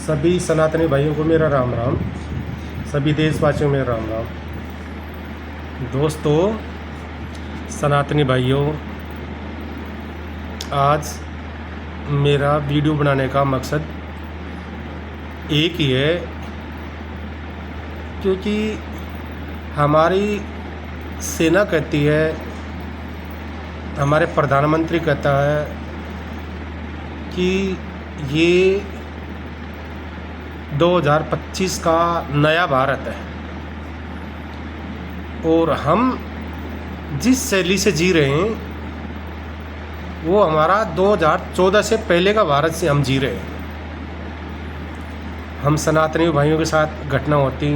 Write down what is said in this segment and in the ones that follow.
सभी सनातनी भाइयों को मेरा राम राम। सभी देशवासियों में राम राम। दोस्तों, सनातनी भाइयों, आज मेरा वीडियो बनाने का मकसद एक ही है, क्योंकि हमारी सेना कहती है, हमारे प्रधानमंत्री कहता है कि ये 2025 का नया भारत है और हम जिस शैली से जी रहे हैं वो हमारा 2014 से पहले का भारत से हम जी रहे हैं। हम सनातनी भाइयों के साथ घटना होती,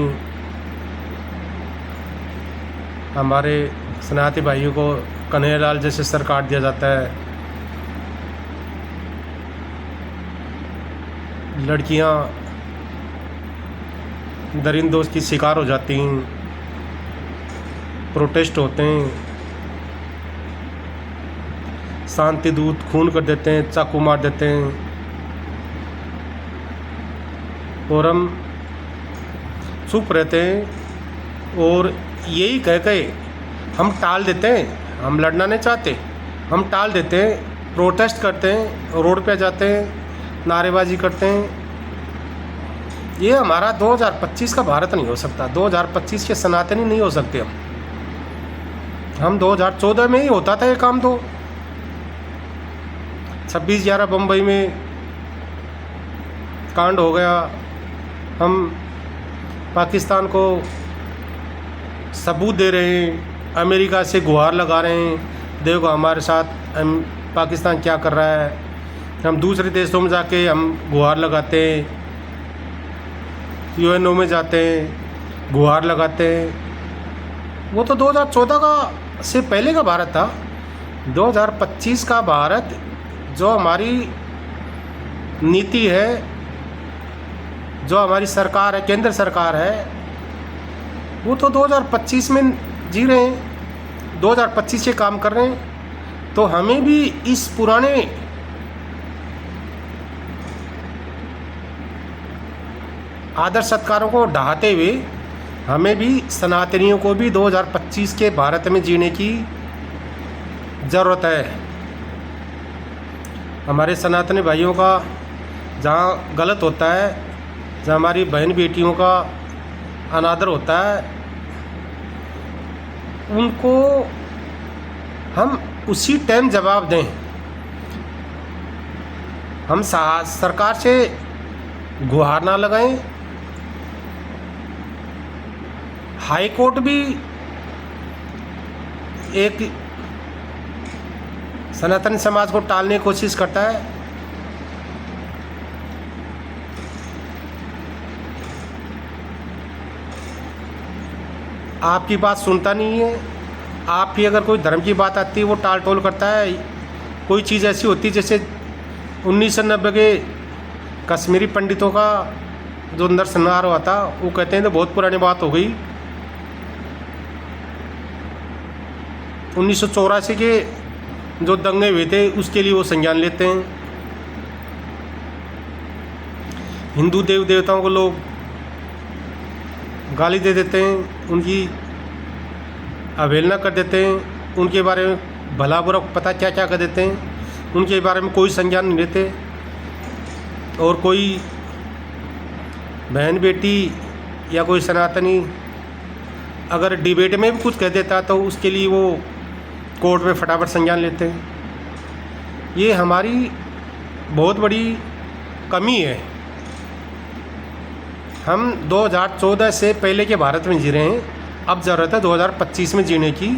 हमारे सनातनी भाइयों को कन्हैयालाल जैसे सर काट दिया जाता है, लड़कियां दरिंदों की शिकार हो जाती हैं, प्रोटेस्ट होते हैं, शांति दूत खून कर देते हैं, चाकू मार देते हैं, और हम चुप रहते हैं और यही कह के हम टाल देते हैं। हम लड़ना नहीं चाहते, हम टाल देते हैं, प्रोटेस्ट करते हैं, रोड पे जाते हैं, नारेबाजी करते हैं। ये हमारा 2025 का भारत नहीं हो सकता, 2025 के सनातनी नहीं हो सकते हम 2014 में ही होता था ये काम। तो 26/11 बम्बई में कांड हो गया, हम पाकिस्तान को सबूत दे रहे हैं, अमेरिका से गुहार लगा रहे हैं, देखो हमारे साथ पाकिस्तान क्या कर रहा है। हम दूसरे देशों में जाके हम गुहार लगाते हैं, यूएनओ में जाते हैं, गुहार लगाते हैं। वो तो 2014 का से पहले का भारत था। 2025 का भारत जो हमारी नीति है, जो हमारी सरकार है, केंद्र सरकार है, वो तो 2025 में जी रहे हैं, 2025 के काम कर रहे हैं। तो हमें भी इस पुराने आदर सत्कारों को ढहाते हुए हमें भी सनातनियों को भी 2025 के भारत में जीने की ज़रूरत है। हमारे सनातनी भाइयों का जहाँ गलत होता है, जहाँ हमारी बहन बेटियों का अनादर होता है, उनको हम उसी टाइम जवाब दें। हम सरकार से गुहार ना लगाएं। हाई कोर्ट भी एक सनातन समाज को टालने की कोशिश करता है। आपकी बात सुनता नहीं है। आपकी अगर कोई धर्म की बात आती है वो टाल टोल करता है। कोई चीज़ ऐसी होती है जैसे 1990 के कश्मीरी पंडितों का जो नरसंहार हुआ था, वो कहते हैं तो बहुत पुरानी बात हो गई। 1984 के जो दंगे हुए थे उसके लिए वो संज्ञान लेते हैं। हिंदू देव देवताओं को लोग गाली दे देते हैं, उनकी अवहेलना कर देते हैं, उनके बारे में भला बुरा पता क्या क्या कर देते हैं, उनके बारे में कोई संज्ञान नहीं लेते। और कोई बहन बेटी या कोई सनातनी अगर डिबेट में भी कुछ कह देता तो उसके लिए वो कोर्ट में फटाफट संज्ञान लेते हैं। ये हमारी बहुत बड़ी कमी है। हम 2014 से पहले के भारत में जी रहे हैं, अब ज़रूरत है 2025 में जीने की।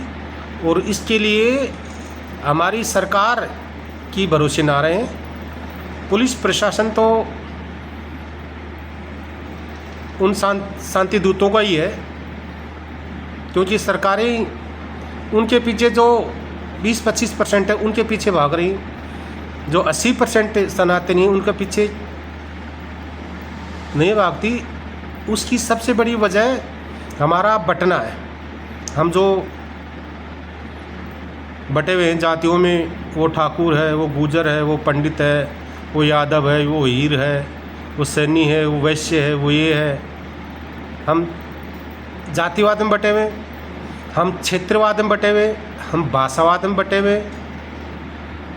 और इसके लिए हमारी सरकार की भरोसे ना रहे। पुलिस प्रशासन तो उन शांति दूतों का ही है, क्योंकि सरकारें उनके पीछे जो 20-25% है उनके पीछे भाग रही, जो 80% सनातनी उनके पीछे नहीं भागती। उसकी सबसे बड़ी वजह हमारा बटना है। हम जो बटे हुए हैं जातियों में, वो ठाकुर है, वो गुजर है, वो पंडित है, वो यादव है, वो हीर है, वो सैनी है, वो वैश्य है, वो ये है। हम जातिवाद में बटे हुए, हम क्षेत्रवाद में बटे हुए, हम भाषावाद में बटे हुए।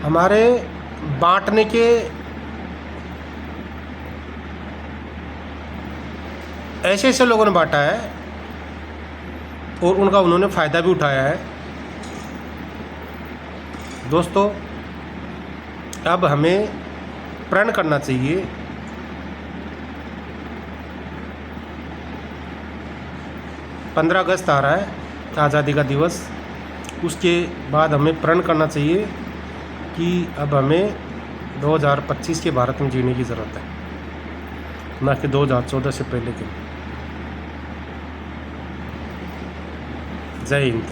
हमारे बांटने के ऐसे ऐसे लोगों ने बांटा है और उनका उन्होंने फ़ायदा भी उठाया है। दोस्तों, अब हमें प्रण करना चाहिए 15 अगस्त आ रहा है, आज़ादी का दिवस। उसके बाद हमें प्रण करना चाहिए कि अब हमें 2025 के भारत में जीने की ज़रूरत है, ना कि 2014 से पहले के। जय हिंद।